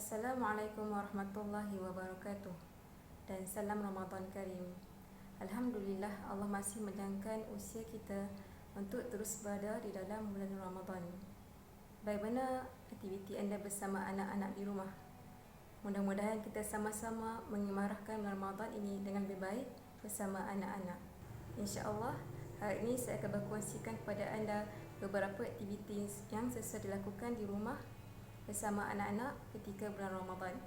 Assalamualaikum warahmatullahi wabarakatuh dan salam Ramadan Karim. Alhamdulillah, Allah masih menjangkan usia kita untuk terus berada di dalam bulan Ramadan. Bagaimana aktiviti anda bersama anak-anak di rumah? Mudah-mudahan kita sama-sama mengimarahkan Ramadan ini dengan lebih baik bersama anak-anak. InsyaAllah, hari ini saya akan berkongsikan kepada anda beberapa aktiviti yang sesuai dilakukan di rumah bersama anak-anak ketika bulan Ramadan.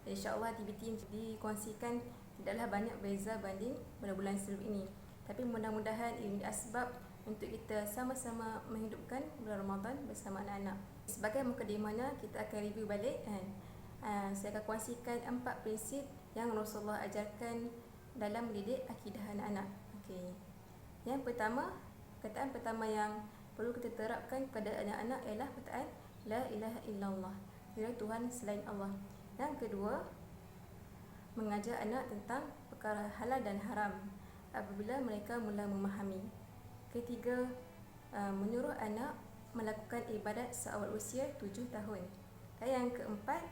InsyaAllah aktiviti yang dikongsikan tidaklah banyak beza banding bulan-bulan sebelum ini, tapi mudah-mudahan ini asbab untuk kita sama-sama menghidupkan bulan Ramadan bersama anak-anak. Sebagai mukadimahnya, kita akan review balik kan. Saya akan kongsikan 4 prinsip yang Rasulullah ajarkan dalam mendidik akidah anak-anak. Okey. Yang pertama, perkataan pertama yang perlu kita terapkan kepada anak-anak ialah perkataan La ilaha illallah, tiada Tuhan selain Allah. Yang kedua, mengajar anak tentang perkara halal dan haram apabila mereka mula memahami. Ketiga, menyuruh anak melakukan ibadat seawal usia 7 tahun. Dan yang keempat,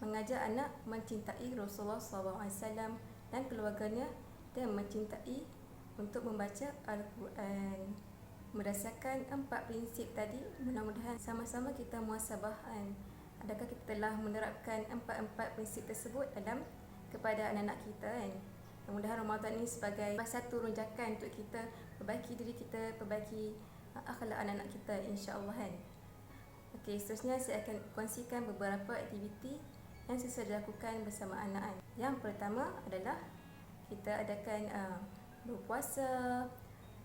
mengajar anak mencintai Rasulullah SAW dan keluarganya dan mencintai untuk membaca Al-Quran. Berdasarkan 4 prinsip tadi, mudah-mudahan sama-sama kita muhasabah. Adakah kita telah menerapkan 4 prinsip tersebut dalam kepada anak-anak kita kan? Mudah-mudahan Ramadan ini sebagai satu runjakan untuk kita perbaiki diri kita, perbaiki akhlak anak-anak kita, insya-Allah kan. Okey, seterusnya saya akan kongsikan beberapa aktiviti yang sesuai dilakukan bersama anak-anak. Yang pertama adalah kita adakan berpuasa,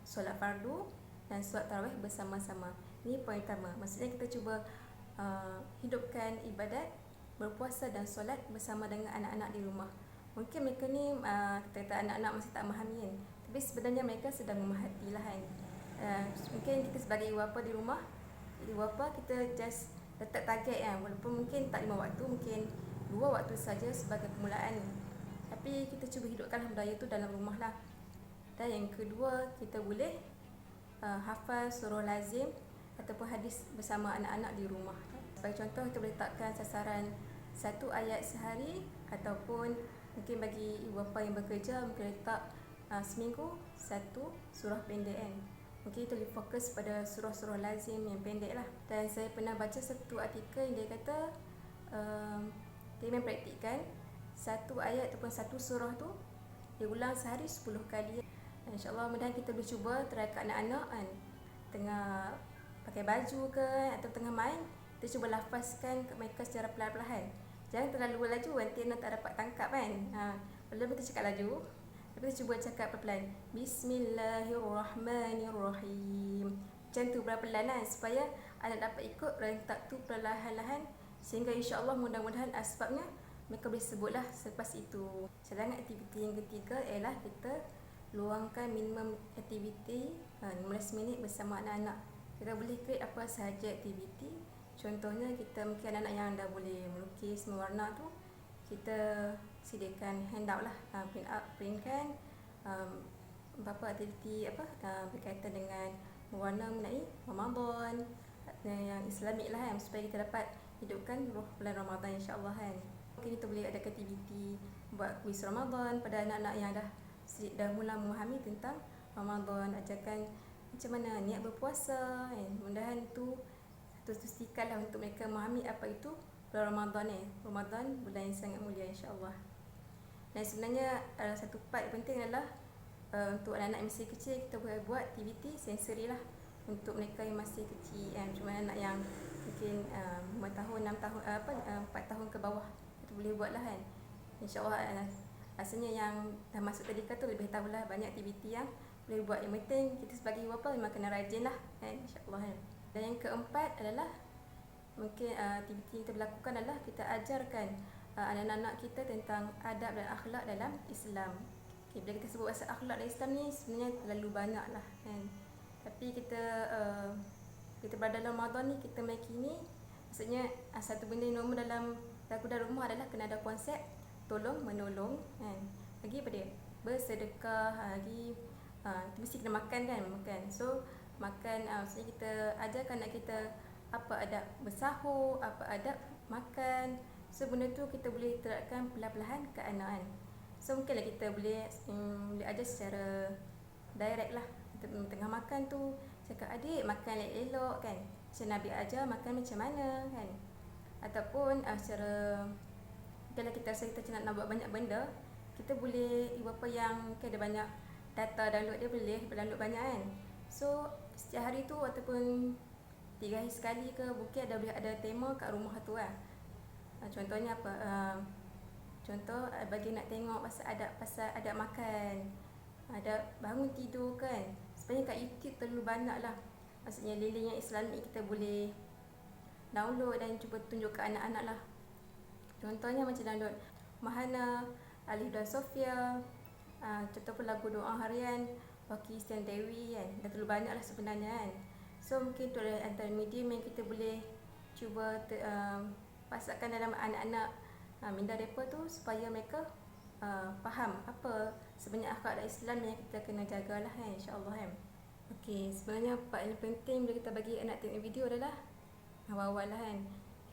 solat fardu dan solat tarawih bersama-sama. Ini poin pertama. Maksudnya kita cuba hidupkan ibadat berpuasa dan solat bersama dengan anak-anak di rumah. Mungkin mereka ni kita kata anak-anak masih tak memahami kan, tapi sebenarnya mereka sedang memerhati lah kan. Mungkin kita sebagai ibu bapa di rumah, ibu bapa kita just letak target kan, walaupun mungkin tak 5 waktu, mungkin 2 waktu saja sebagai permulaan. Tapi kita cuba hidupkan budaya tu dalam rumah lah. Dan yang kedua, kita boleh hafal surah lazim ataupun hadis bersama anak-anak di rumah. Sebagai contoh, kita boleh letakkan sasaran 1 ayat sehari, ataupun mungkin bagi ibu bapa yang bekerja, mungkin letak seminggu 1 surah pendek kan. Mungkin kita boleh fokus pada surah-surah lazim yang pendek lah. Dan saya pernah baca satu artikel yang dia kata dia mempraktikkan 1 ayat ataupun 1 surah tu dia ulang sehari 10 kali. InsyaAllah mudah kita boleh cuba terangkan anak-anak kan, tengah pakai baju ke atau tengah main, kita cuba lafazkan ke mereka secara perlahan-lahan. Jangan terlalu laju nanti anak tak dapat tangkap kan. Belum kita cakap laju, tapi kita cuba cakap pelan-pelan. Bismillahirrahmanirrahim. Macam tu pelan-pelan lah, supaya anak dapat ikut rentak tu perlahan-lahan, sehingga insyaAllah mudah-mudahan asbabnya mereka boleh sebutlah selepas itu. Sedangkan aktiviti yang ketiga ialah kita luangkan minimum aktiviti 15 minit bersama anak-anak. Kita boleh create apa sahaja aktiviti. Contohnya kita mungkin anak-anak yang dah boleh melukis, mewarna tu, kita sediakan handout lah, printkan apa aktiviti berkaitan dengan mewarna mengenai Ramadan yang Islamik lah kan, supaya kita dapat hidupkan roh bulan Ramadan, insya-Allah kan. Mungkin kita boleh ada aktiviti buat kuis Ramadan pada anak-anak yang dah mula memahami tentang Ramadan, ajarkan macam mana niat berpuasa kan. Mudah-mudahan tu satu stiker lah untuk mereka memahami apa itu bulan Ramadan ni. Ramadan bulan yang sangat mulia, insya-Allah. Dan sebenarnya satu part yang penting adalah untuk anak-anak yang masih kecil, kita boleh buat aktiviti sensori lah untuk mereka yang masih kecil kan. Cuma anak yang mungkin 5 tahun, 6 tahun, 4 tahun ke bawah, kita boleh buat lah kan. InsyaAllah rasanya yang dah masuk tadika tu lebih tahulah banyak aktiviti yang boleh buat. Yang penting kita sebagai ibu bapa memang kena rajin lah kan, insyaAllah kan. Dan yang keempat adalah mungkin aktiviti yang kita lakukan adalah kita ajarkan anak-anak kita tentang adab dan akhlak dalam Islam. Okay, bila kita sebut pasal akhlak dalam Islam ni sebenarnya terlalu banyak lah kan. Tapi kita berada dalam Ramadan ni, kita meyakini maksudnya satu benda yang normal dalam rumah adalah kena ada konsep tolong menolong kan. Lagi apa dia? Bersedekah, lagi mesti kena makan kan, makan. So makan maksudnya kita ajarkan anak kita apa adab bersahur, apa adab makan. So benda tu kita boleh terapkan perlahan-lahan ke anak kan. So mungkinlah kita boleh ajar secara direct lah. Kita tengah makan tu cakap, adik makan elok-elok kan, macam Nabi ajar makan macam mana kan. Ataupun secara kalau kita rasa kita nak buat banyak benda, kita boleh, ibu bapa yang mungkin ada banyak data download, dia boleh download banyak kan. So setiap hari tu ataupun 3 hari sekali ke, mungkin boleh ada tema kat rumah tu lah. Contohnya apa, contoh bagi nak tengok pasal adab makan, adab bangun tidur kan. Sebenarnya kat YouTube terlalu banyak lah, maksudnya lilin yang Islamic kita boleh download dan cuba tunjuk ke anak-anak lah. Contohnya macam download Mahana, Alif dan Sofia, contoh pun lagu doa harian Waki Istian Dewi kan. Dah terlalu banyak lah sebenarnya kan. So mungkin tu adalah antara medium yang kita boleh cuba pasakkan dalam anak-anak minda mereka tu, supaya mereka faham apa sebenarnya akhlak dan Islam yang kita kena jagalah kan, insya-Allah kan. Okey, sebenarnya part yang penting bila kita bagi anak tengok video adalah awal-awal lah kan,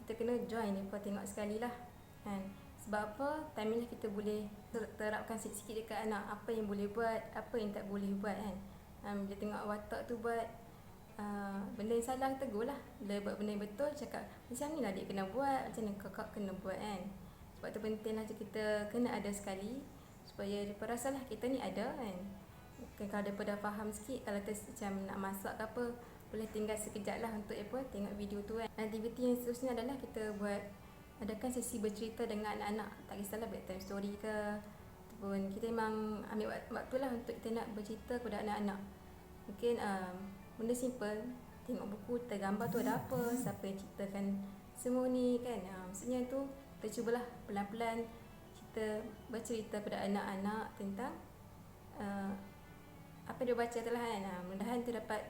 kita kena join mereka tengok sekali lah kan. Sebab apa, time ni kita boleh terapkan sikit-sikit dekat anak apa yang boleh buat, apa yang tak boleh buat kan. Bila tengok watak tu buat benda yang salah, tegur lah. Bila buat benda yang betul, cakap macam ni lah adik kena buat, macam ni kakak kena buat kan. Sebab tu penting lah kita kena ada sekali, supaya mereka rasa lah kita ni ada kan. Kalau mereka dah faham sikit, kalau macam nak masak ke apa, boleh tinggal sekejap lah untuk mereka tengok video tu kan. Aktiviti yang seterusnya adalah kita adakan sesi bercerita dengan anak-anak. Tak kisahlah bedtime story ke, ataupun kita memang ambil waktu lah untuk kita nak bercerita kepada anak-anak. Mungkin benda simple, tengok buku, tergambar tu ada apa, siapa yang ciptakan semua ni kan. Maksudnya tu kita cubalah pelan-pelan kita bercerita pada anak-anak tentang apa dia baca tu lah kan. Mudah-mudahan tu dapat,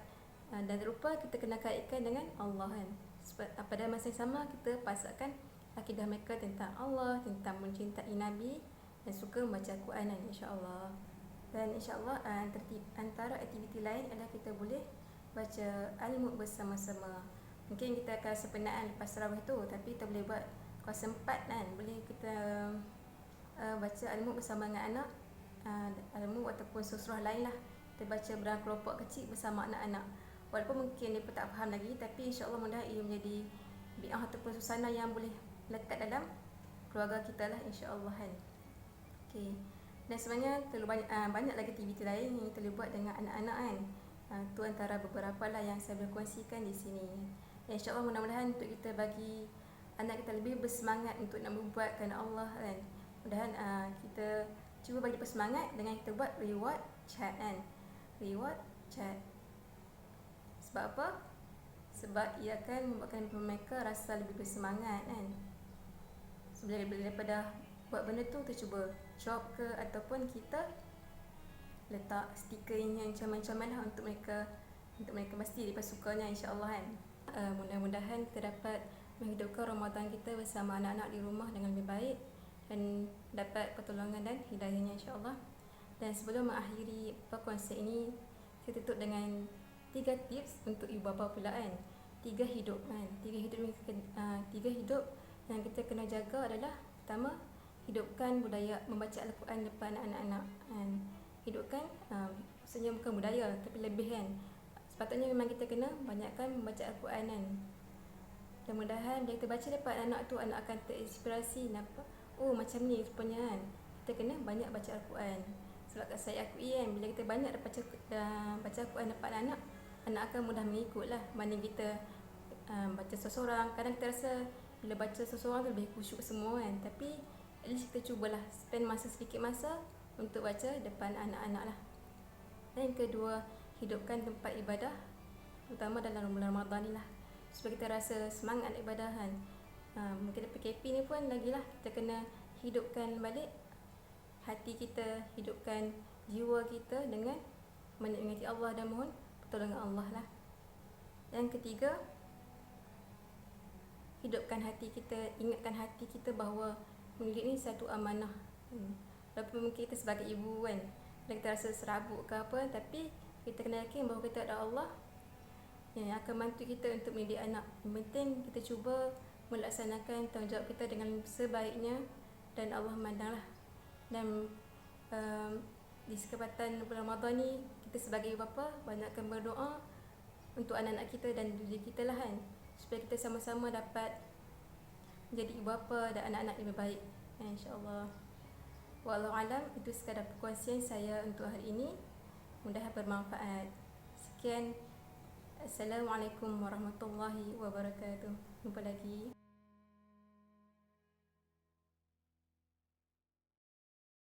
dan terlupa kita kena kaitkan dengan Allah kan. Sebab pada masa yang sama kita pasakkan akidah mereka tentang Allah, tentang mencintai Nabi dan suka membaca Quran kan, insya-Allah. Dan insya-Allah antara aktiviti lain adalah kita boleh baca Al-Mulk bersama-sama. Mungkin kita akan sepenat lepas tarawih tu, tapi kita boleh buat kalau sempat kan, boleh kita baca Al-Mulk bersama dengan anak, Al-Mulk ataupun surah lain lah. Kita baca dalam kelompok kecil bersama anak-anak. Walaupun mungkin mereka tak faham lagi, tapi insya-Allah mudah ia menjadi bi'ah ataupun suasana yang boleh lekat dalam keluarga kita lah, insya-Allah kan. Okey. Dan sebenarnya terlalu banyak lagi aktiviti lain yang kita boleh buat dengan anak-anak kan. Tu antara beberapa lah yang saya boleh kongsikan di sini. InsyaAllah mudah-mudahan untuk kita bagi anak kita lebih bersemangat untuk nak membuat kerana Allah kan. Mudah-mudahan kita cuba bagi bersemangat dengan kita buat reward chat kan. Reward chat. Sebab apa? Sebab ia akan membuatkan mereka rasa lebih bersemangat kan. Sebelum daripada buat benda tu, kita cuba chop ke, ataupun kita letak stiker yang comel-comel lah untuk mereka pasti mereka sukanya, insya-Allah kan. Mudah-mudahan kita dapat menghidupkan Ramadan kita bersama anak-anak di rumah dengan lebih baik dan dapat pertolongan dan hidayahnya, insya-Allah. Dan sebelum mengakhiri konsep ini, saya tutup dengan 3 tips untuk ibu bapa pula kan. 3 hidup kan. 3 hidup yang kita kena jaga adalah, pertama, hidupkan budaya membaca Al-Quran depan anak-anak kan. Hidupkan, maksudnya bukan budaya tapi lebih kan. Sepatutnya memang kita kena banyakkan membaca Al-Quran kan. Mudah-mudahan bila kita baca depan anak tu, anak akan terinspirasi, nampak, oh macam ni rupanya kan. Kita kena banyak baca Al-Quran. Sebab saya akui kan, bila kita banyak baca Al-Quran depan anak, anak akan mudah mengikut lah. Banding kita baca seseorang, kadang kita rasa bila baca seseorang tu lebih khusyuk semua kan. Tapi at least kita cubalah spend sedikit masa untuk baca depan anak-anak lah. Dan yang kedua, hidupkan tempat ibadah, terutama dalam bulan Ramadan ni lah, supaya kita rasa semangat ibadah kan. Mungkin PKP ni pun lagi lah, kita kena hidupkan balik hati kita, hidupkan jiwa kita dengan mengingati Allah dan mohon pertolongan Allah lah. Yang ketiga, hidupkan hati kita, ingatkan hati kita bahawa mendidik ni satu amanah. Walaupun mungkin kita sebagai ibu kan, kita rasa serabut ke apa, tapi kita kena yakin bahawa kita ada Allah yang akan bantu kita untuk mendidik anak. Yang penting kita cuba melaksanakan tanggungjawab kita dengan sebaiknya, dan Allah memandanglah. Dan di kesempatan bulan Ramadan ni, kita sebagai bapa banyakkan berdoa untuk anak-anak kita dan diri kita lah kan, supaya kita sama-sama dapat menjadi ibu bapa dan anak-anak lebih baik, insya-Allah. Wallahu alam, itu sekadar perkongsian saya untuk hari ini. Mudah bermanfaat. Sekian. Assalamualaikum warahmatullahi wabarakatuh. Jumpa lagi.